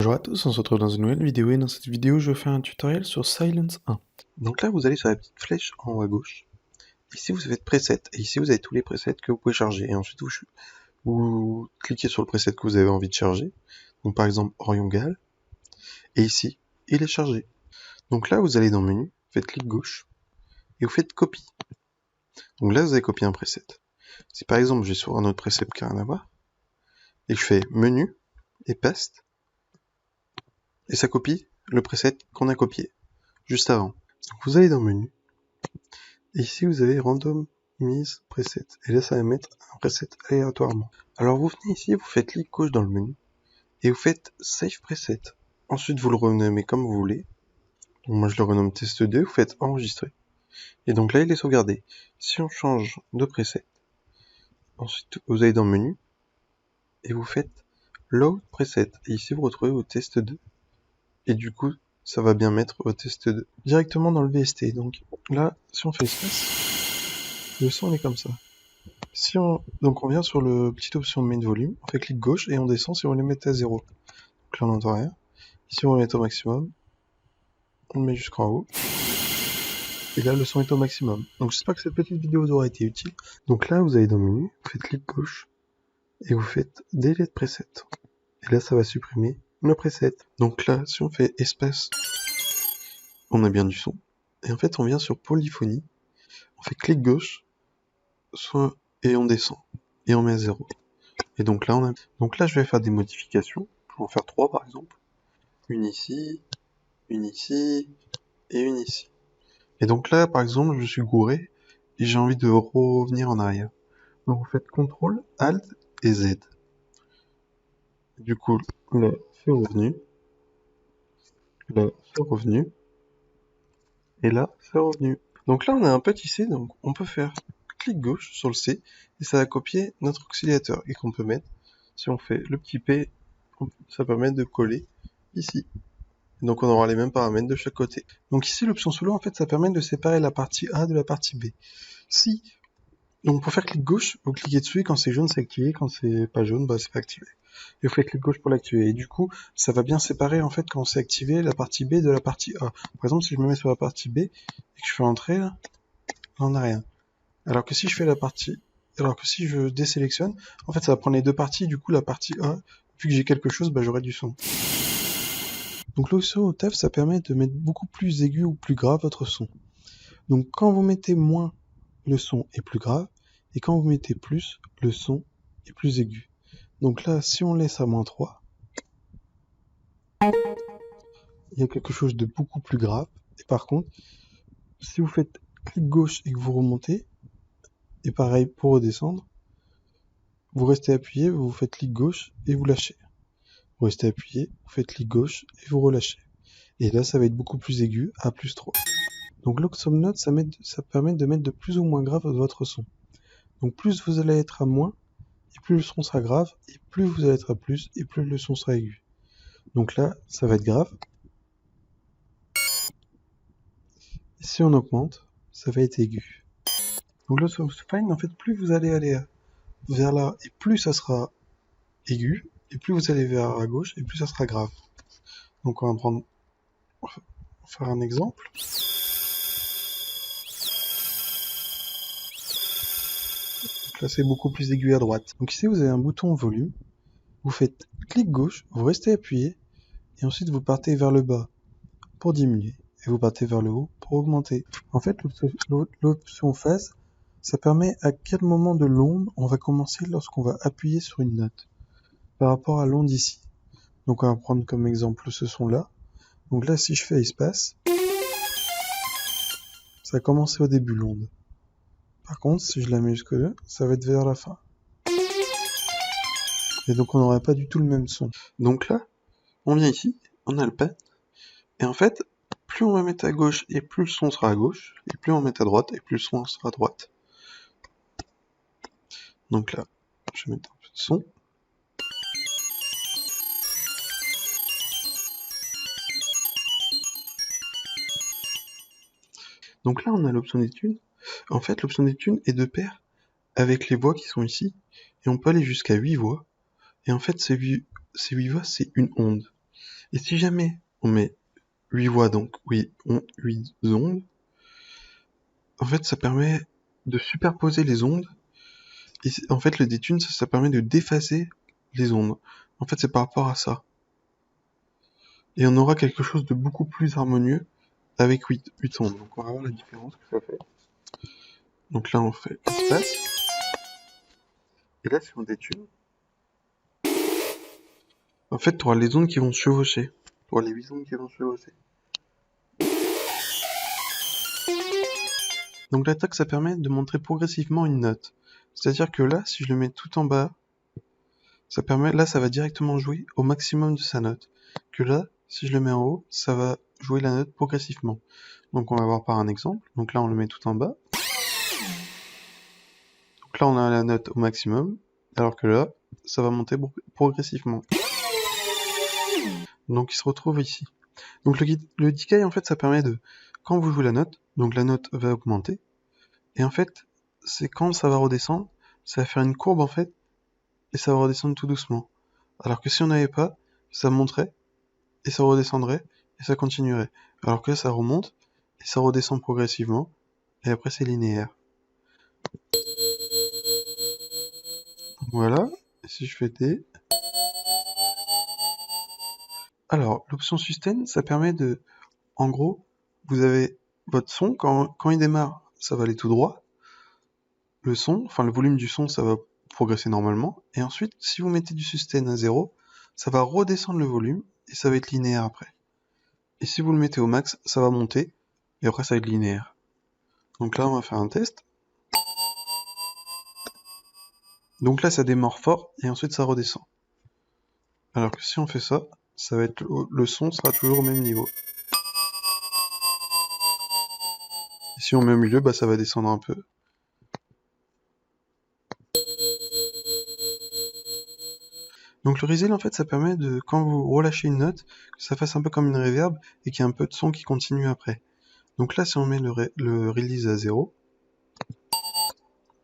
Bonjour à tous, on se retrouve dans une nouvelle vidéo et dans cette vidéo je fais un tutoriel sur Silence 1. Donc là vous allez sur la petite flèche en haut à gauche, ici vous avez preset, et ici vous avez tous les presets que vous pouvez charger, et ensuite vous cliquez sur le preset que vous avez envie de charger, donc par exemple Orion Gal, et ici il est chargé. Donc là vous allez dans menu, vous faites clic gauche, et vous faites copie. Donc là vous avez copié un preset. Si par exemple j'ai sur un autre preset qui n'a rien à voir, et je fais menu, et paste, et ça copie le preset qu'on a copié juste avant. Donc vous allez dans menu, et ici vous avez randomize preset, et là ça va mettre un preset aléatoirement. Alors vous venez ici, vous faites clic gauche dans le menu, et vous faites save preset. Ensuite vous le renommez comme vous voulez, donc moi je le renomme test 2, vous faites enregistrer, et donc là il est sauvegardé. Si on change de preset, ensuite vous allez dans le menu, et vous faites load preset, et ici vous retrouvez vos test 2, et du coup ça va bien mettre vos test 2 directement dans le VST. Donc là si on fait espace, le son est comme ça. Donc on vient sur le petite option de main volume, on fait clic gauche et on descend si on les met à 0. Donc là on n'entend rien. Ici on le met au maximum, on le met jusqu'en haut. Et là le son est au maximum. Donc j'espère que cette petite vidéo vous aura été utile. Donc là vous allez dans le menu, vous faites clic gauche et vous faites delete preset. Et là ça va supprimer le preset. Donc là si on fait espace, on a bien du son. Et en fait on vient sur polyphonie, on fait clic gauche, et on descend. Et on met à 0. Et donc là, je vais faire des modifications. Je vais en faire 3 par exemple. Une ici, et une ici. Et donc là, par exemple, je suis gouré et j'ai envie de revenir en arrière. Donc vous faites CTRL, ALT et Z. Du coup, là, c'est revenu. Là, c'est revenu. Et là, c'est revenu. Donc là, on a un petit C, donc on peut faire clic gauche sur le C et ça va copier notre oscillateur et qu'on peut mettre, si on fait le petit P, ça permet de coller ici. Donc on aura les mêmes paramètres de chaque côté. Donc ici l'option solo en fait ça permet de séparer la partie A de la partie B. Donc pour faire clic gauche, vous cliquez dessus et quand c'est jaune c'est activé, quand c'est pas jaune bah c'est pas activé. Et vous faites clic gauche pour l'activer. Et du coup ça va bien séparer en fait quand c'est activé la partie B de la partie A. Par exemple si je me mets sur la partie B et que je fais entrer là on n'a rien. Alors que si je désélectionne, en fait ça va prendre les deux parties, du coup la partie A, vu que j'ai quelque chose, bah j'aurai du son. Donc l'option octave, ça permet de mettre beaucoup plus aigu ou plus grave votre son. Donc quand vous mettez moins, le son est plus grave, et quand vous mettez plus, le son est plus aigu. Donc là, si on laisse à -3, il y a quelque chose de beaucoup plus grave. Et par contre, si vous faites clic gauche et que vous remontez, et pareil pour redescendre, vous restez appuyé, vous faites clic gauche et vous lâchez. Vous restez appuyé, vous faites clic gauche et vous relâchez. Et là, ça va être beaucoup plus aigu, à +3. Donc l'Oxom Note, ça permet de mettre de plus ou moins grave votre son. Donc plus vous allez être à moins, et plus le son sera grave, et plus vous allez être à plus, et plus le son sera aigu. Donc là, ça va être grave. Et si on augmente, ça va être aigu. Donc l'Oxom Fine, en fait, plus vous allez aller vers là, et plus ça sera aigu, et plus vous allez vers à gauche, et plus ça sera grave. Donc on va faire un exemple. Là c'est beaucoup plus aigu à droite. Donc ici vous avez un bouton volume, vous faites clic gauche, vous restez appuyé, et ensuite vous partez vers le bas pour diminuer, et vous partez vers le haut pour augmenter. En fait l'option phase, ça permet à quel moment de l'onde on va commencer lorsqu'on va appuyer sur une note, par rapport à l'onde ici. Donc on va prendre comme exemple ce son là. Donc là si je fais espace, ça va commencer au début l'onde. Par contre si je la mets jusque là, ça va être vers la fin. Et donc on n'aurait pas du tout le même son. Donc là, on vient ici, on a le pad, et en fait, plus on va mettre à gauche et plus le son sera à gauche, et plus on va mettre à droite et plus le son sera à droite. Donc là, je vais mettre un peu de son. Donc là, on a l'option d'étude. En fait, l'option d'étude est de pair avec les voix qui sont ici, et on peut aller jusqu'à 8 voix. Et en fait, ces 8 voix, c'est une onde. Et si jamais on met 8 voix, donc 8 ondes, en fait ça permet de superposer les ondes, et en fait le détune ça permet de déphaser les ondes. En fait c'est par rapport à ça. Et on aura quelque chose de beaucoup plus harmonieux avec 8 ondes. Donc on va voir la différence que ça fait. Donc là on fait espace. Et là si on détune, en fait tu auras les ondes qui vont se chevaucher. Tu auras les 8 ondes qui vont se chevaucher. Donc l'attaque ça permet de montrer progressivement une note. C'est-à-dire que là, si je le mets tout en bas, ça permet, là ça va directement jouer au maximum de sa note. Que là, si je le mets en haut, ça va jouer la note progressivement. Donc on va voir par un exemple. Donc là on le met tout en bas. Donc là on a la note au maximum, alors que là, ça va monter progressivement. Donc il se retrouve ici. Donc le decay en fait ça permet de, quand vous jouez la note, donc la note va augmenter, et en fait c'est quand ça va redescendre, ça va faire une courbe en fait, et ça va redescendre tout doucement. Alors que si on n'avait pas, ça monterait, et ça redescendrait, et ça continuerait. Alors que là, ça remonte, et ça redescend progressivement, et après c'est linéaire. Voilà, et si je fais D... Alors, l'option sustain, ça permet de... En gros, vous avez votre son, quand il démarre, ça va aller tout droit. Le son, enfin le volume du son, ça va progresser normalement. Et ensuite, si vous mettez du sustain à 0, ça va redescendre le volume, et ça va être linéaire après. Et si vous le mettez au max, ça va monter, et après ça va être linéaire. Donc là, on va faire un test. Donc là, ça démarre fort, et ensuite ça redescend. Alors que si on fait ça, ça va être le son sera toujours au même niveau. Et si on met au milieu, bah ça va descendre un peu. Donc le reveal, en fait, ça permet de, quand vous relâchez une note, que ça fasse un peu comme une reverb, et qu'il y ait un peu de son qui continue après. Donc là, si on met le release à 0,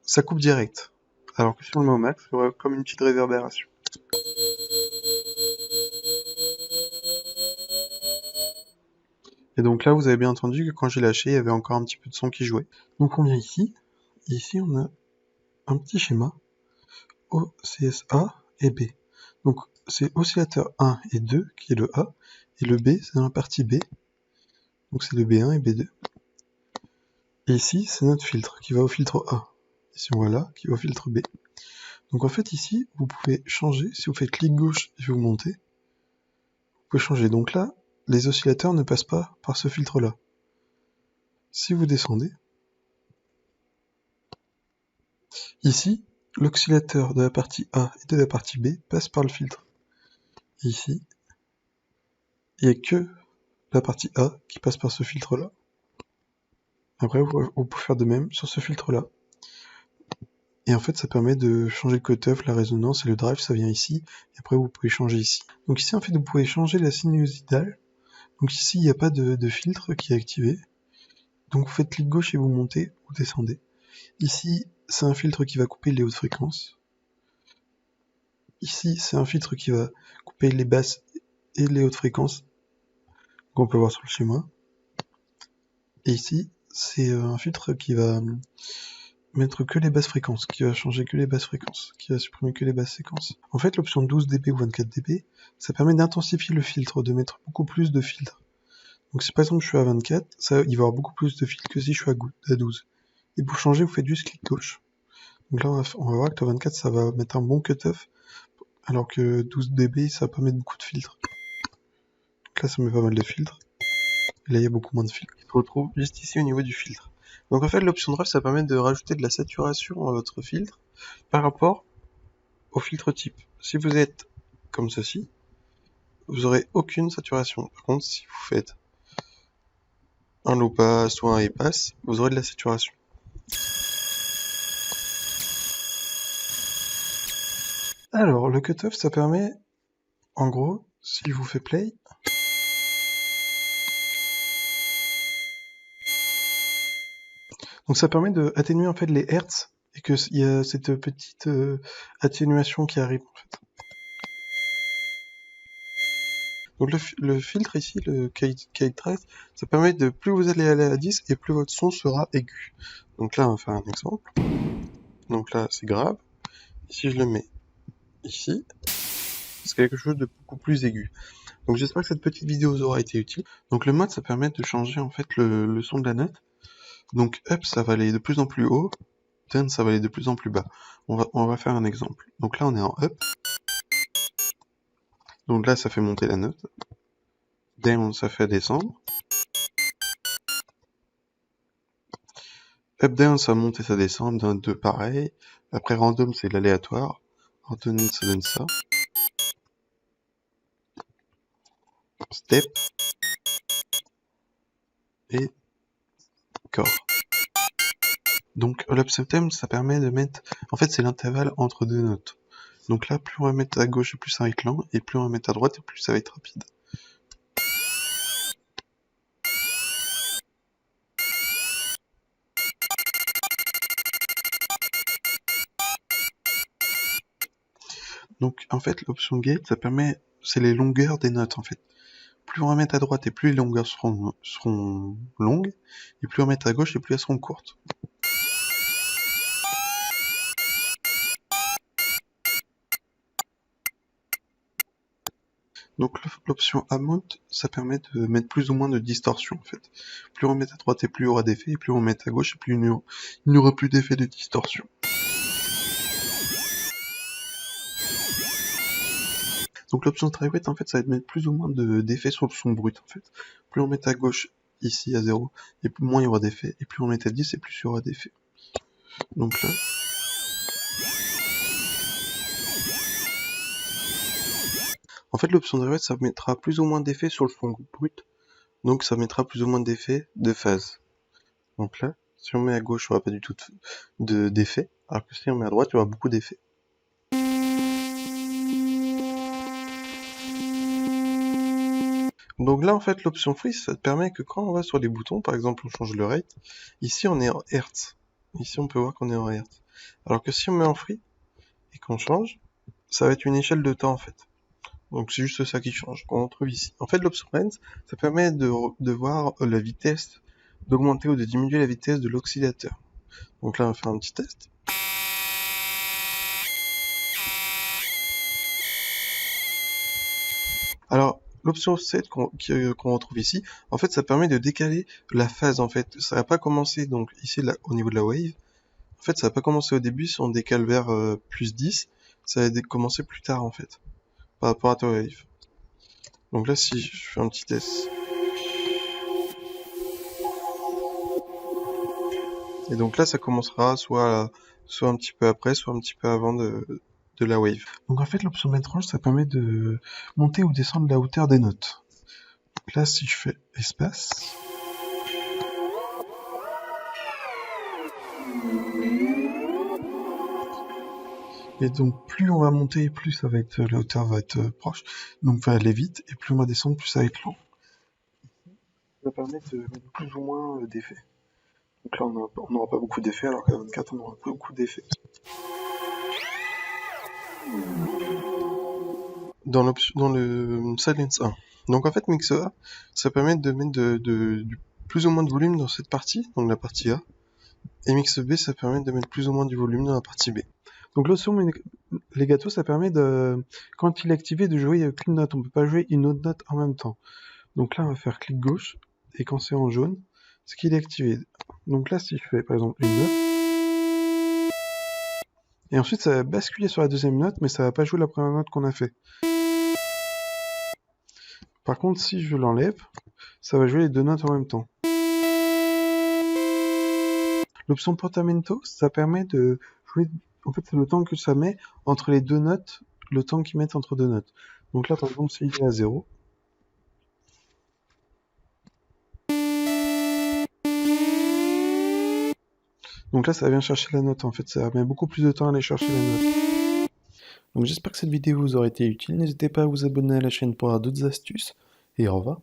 ça coupe direct. Alors que si on le met au max, il y aura comme une petite réverbération. Et donc là, vous avez bien entendu que quand j'ai lâché, il y avait encore un petit peu de son qui jouait. Donc on vient ici, et ici on a un petit schéma OCSA et B. Donc c'est oscillateur 1 et 2 qui est le A, et le B c'est dans la partie B, donc c'est le B1 et B2. Et ici c'est notre filtre qui va au filtre A, ici on voit là, qui va au filtre B. Donc en fait ici vous pouvez changer, si vous faites clic gauche et vous montez, vous pouvez changer. Donc là, les oscillateurs ne passent pas par ce filtre là. Si vous descendez, ici, l'oscillateur de la partie A et de la partie B passe par le filtre. Et ici, il n'y a que la partie A qui passe par ce filtre-là. Après, vous pouvez faire de même sur ce filtre-là. Et en fait, ça permet de changer le cutoff, la résonance et le drive, ça vient ici. Et après, vous pouvez changer ici. Donc ici, en fait, vous pouvez changer la sinusoïdale. Donc ici, il n'y a pas de filtre qui est activé. Donc vous faites clic gauche et vous montez ou descendez. Ici, c'est un filtre qui va couper les hautes fréquences. Ici, c'est un filtre qui va couper les basses et les hautes fréquences, qu'on peut voir sur le schéma. Et ici, c'est un filtre qui va mettre que les basses fréquences, qui va changer que les basses fréquences, qui va supprimer que les basses séquences. En fait, l'option 12 dB ou 24 dB, ça permet d'intensifier le filtre, de mettre beaucoup plus de filtres. Donc si par exemple je suis à 24, il va y avoir beaucoup plus de filtres que si je suis à 12. Et pour changer, vous faites juste clic gauche. Donc là, on va voir que le 24, ça va mettre un bon cutoff, alors que 12 dB, ça va pas mettre beaucoup de filtres. Donc là, ça met pas mal de filtres. Et là, il y a beaucoup moins de filtres qui se retrouvent juste ici au niveau du filtre. Donc en fait, l'option drive, ça permet de rajouter de la saturation à votre filtre par rapport au filtre type. Si vous êtes comme ceci, vous aurez aucune saturation. Par contre, si vous faites un low pass ou un high pass, vous aurez de la saturation. Alors, le cutoff, ça permet, en gros, si je vous fais play, donc ça permet d'atténuer en fait les hertz et que il y a cette petite atténuation qui arrive en fait. Donc le filtre ici, le Kite Trace, ça permet de plus vous allez aller à 10 et plus votre son sera aigu. Donc là, on va faire un exemple. Donc là, c'est grave. Si je le mets ici, c'est quelque chose de beaucoup plus aigu. Donc j'espère que cette petite vidéo vous aura été utile. Donc le mode, ça permet de changer en fait le son de la note. Donc up, ça va aller de plus en plus haut. Down, ça va aller de plus en plus bas. On va faire un exemple. Donc là, on est en up. Donc là, ça fait monter la note. Down, ça fait descendre. Up, down, ça monte et ça descend. Down, 2, pareil. Après, random, c'est l'aléatoire. Alternate, ça donne ça. Step. Et chord. Donc, l'upstem, ça permet de mettre... En fait, c'est l'intervalle entre deux notes. Donc là, plus on va mettre à gauche, plus ça va être lent. Et plus on va mettre à droite, plus ça va être rapide. Donc, en fait, l'option gate, ça permet... C'est les longueurs des notes, en fait. Plus on va mettre à droite et plus les longueurs seront longues, et plus on va mettre à gauche et plus elles seront courtes. Donc l'option amount, ça permet de mettre plus ou moins de distorsion en fait. Plus on va mettre à droite et plus il y aura d'effets, et plus on va mettre à gauche et plus il n'y aura plus d'effet de distorsion. Donc l'option try rate, en fait, ça va mettre plus ou moins d'effets sur le son brut en fait. Plus on met à gauche ici à 0, et plus moins il y aura d'effets, et plus on met à 10 et plus il y aura d'effets. Donc là. En fait, l'option de rate, ça mettra plus ou moins d'effets sur le son brut, donc ça mettra plus ou moins d'effets de phase. Donc là, si on met à gauche, il n'y aura pas du tout d'effet, alors que si on met à droite, il y aura beaucoup d'effets. Donc là, en fait, l'option freeze, ça te permet que quand on va sur les boutons, par exemple, on change le rate, ici on est en Hertz. Ici, on peut voir qu'on est en Hertz. Alors que si on met en free et qu'on change, ça va être une échelle de temps, en fait. Donc c'est juste ça qui change, qu'on trouve ici. En fait, l'option range, ça permet de voir la vitesse, d'augmenter ou de diminuer la vitesse de l'oscillateur. Donc là, on va faire un petit test. Alors, l'option 7 qu'on retrouve ici, en fait, ça permet de décaler la phase, en fait. Ça va pas commencer, donc, ici, là, au niveau de la wave. En fait, ça va pas commencer au début, si on décale vers plus 10, ça va commencer plus tard, en fait, par rapport à ta wave. Donc là, si je fais un petit test. Et donc là, ça commencera soit un petit peu après, soit un petit peu avant de la wave. Donc en fait, l'option mid-range, ça permet de monter ou descendre la hauteur des notes. Donc là, si je fais espace, et donc plus on va monter, plus ça va être, la hauteur va être proche, donc va aller vite, et plus on va descendre, plus ça va être lent. Ça permet de mettre plus ou moins d'effets. Donc là, on n'aura pas beaucoup d'effets, alors qu'à 24, on aura beaucoup d'effets. Dans le Silence 1. Donc en fait, Mix A, ça permet de mettre du plus ou moins de volume dans cette partie, donc la partie A. Et Mix B, ça permet de mettre plus ou moins du volume dans la partie B. Donc l'option legato, ça permet de, quand il est activé, de jouer avec une note. On peut pas jouer une autre note en même temps. Donc là, on va faire clic gauche, et quand c'est en jaune, c'est qu'il est activé. Donc là, si je fais par exemple une note, et ensuite ça va basculer sur la deuxième note, mais ça va pas jouer la première note qu'on a fait. Par contre, si je l'enlève, ça va jouer les deux notes en même temps. L'option portamento, ça permet de jouer, en fait c'est le temps que ça met entre les deux notes, le temps qu'ils mettent entre deux notes. Donc là par exemple si il est à 0, donc là ça vient chercher la note en fait, ça met beaucoup plus de temps à aller chercher la note. Donc j'espère que cette vidéo vous aura été utile, n'hésitez pas à vous abonner à la chaîne pour avoir d'autres astuces, et au revoir.